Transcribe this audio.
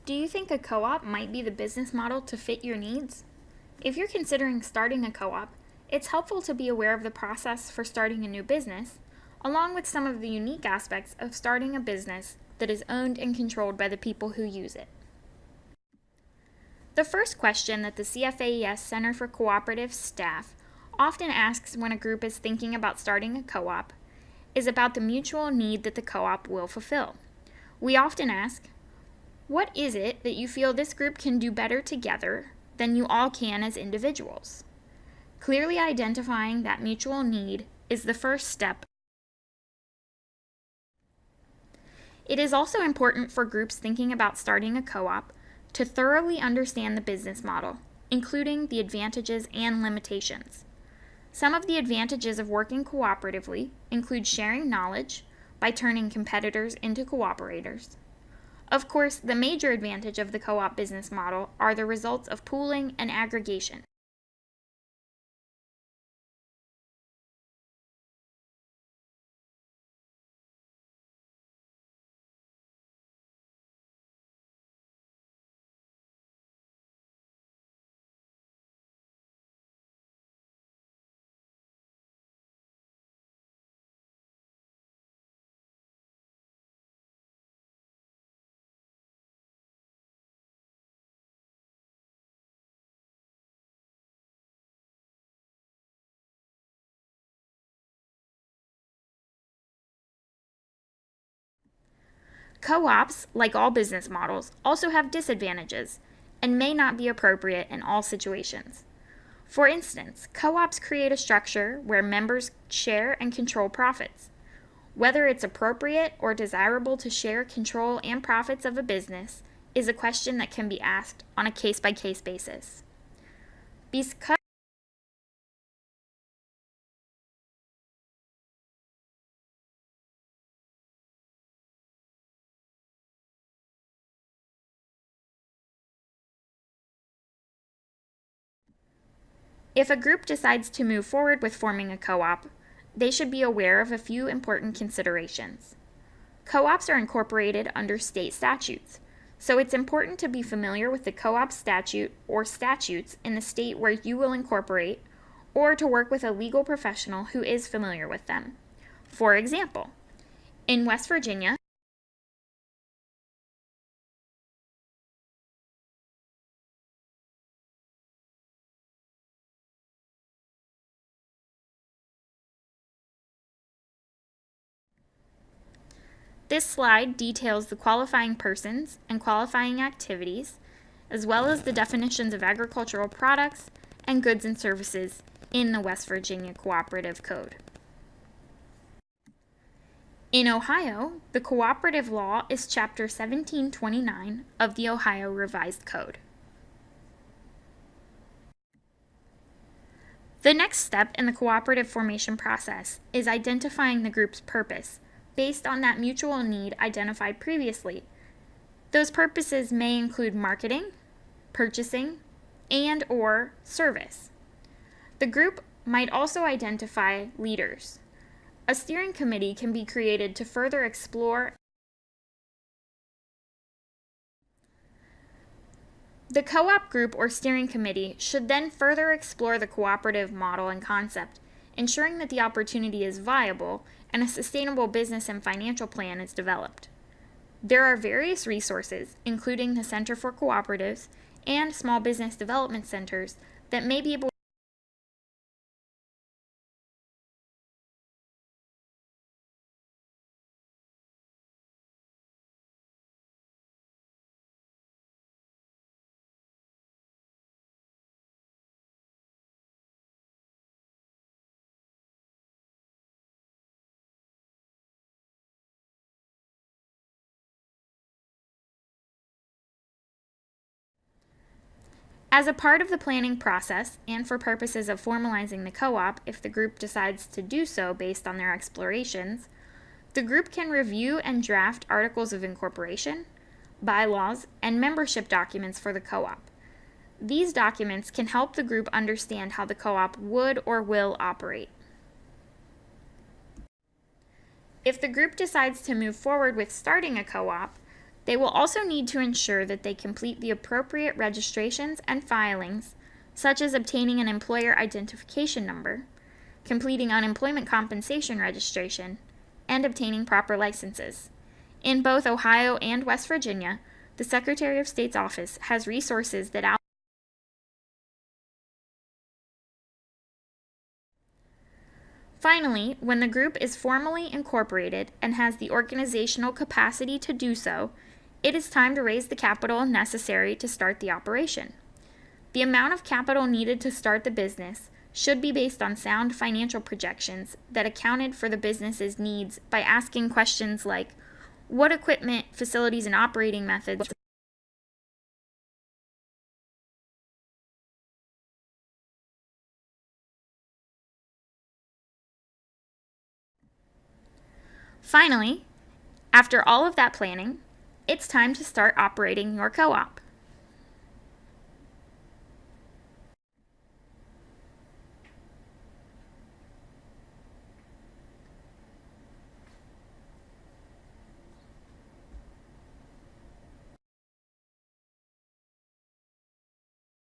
Do you think a co-op might be the business model to fit your needs? If you're considering starting a co-op, it's helpful to be aware of the process for starting a new business, along with some of the unique aspects of starting a business that is owned and controlled by the people who use it. The first question that the CFAES Center for Cooperatives staff often asks when a group is thinking about starting a co-op is about the mutual need that the co-op will fulfill. We often ask, what is it that you feel this group can do better together than you all can as individuals? Clearly identifying that mutual need is the first step. It is also important for groups thinking about starting a co-op to thoroughly understand the business model, including the advantages and limitations. Some of the advantages of working cooperatively include sharing knowledge by turning competitors into cooperators. Of course, the major advantage of the co-op business model are the results of pooling and aggregation. Co-ops, like all business models, also have disadvantages and may not be appropriate in all situations. For instance, co-ops create a structure where members share and control profits. Whether it's appropriate or desirable to share control and profits of a business is a question that can be asked on a case-by-case basis. Because if a group decides to move forward with forming a co-op, they should be aware of a few important considerations. Co-ops are incorporated under state statutes, so it's important to be familiar with the co-op statute or statutes in the state where you will incorporate, or to work with a legal professional who is familiar with them. For example, in West Virginia, this slide details the qualifying persons and qualifying activities, as well as the definitions of agricultural products and goods and services in the West Virginia Cooperative Code. In Ohio, the cooperative law is Chapter 1729 of the Ohio Revised Code. The next step in the cooperative formation process is identifying the group's purpose based on that mutual need identified previously. Those purposes may include marketing, purchasing, and/or service. The group might also identify leaders. A steering committee can be created to further explore. The co-op group or steering committee should then further explore the cooperative model and concept, ensuring that the opportunity is viable and a sustainable business and financial plan is developed. There are various resources, including the Center for Cooperatives and small business development centers, that may be able As a part of the planning process, and for purposes of formalizing the co-op if the group decides to do so based on their explorations, the group can review and draft articles of incorporation, bylaws, and membership documents for the co-op. These documents can help the group understand how the co-op would or will operate. If the group decides to move forward with starting a co-op, They will also need to ensure that they complete the appropriate registrations and filings, such as obtaining an employer identification number, completing unemployment compensation registration, and obtaining proper licenses. In both Ohio and West Virginia, the Secretary of State's office has resources that Finally, when the group is formally incorporated and has the organizational capacity to do so, it is time to raise the capital necessary to start the operation. The amount of capital needed to start the business should be based on sound financial projections that accounted for the business's needs by asking questions like, what equipment, facilities, and operating methods Finally, after all of that planning, it's time to start operating your co-op.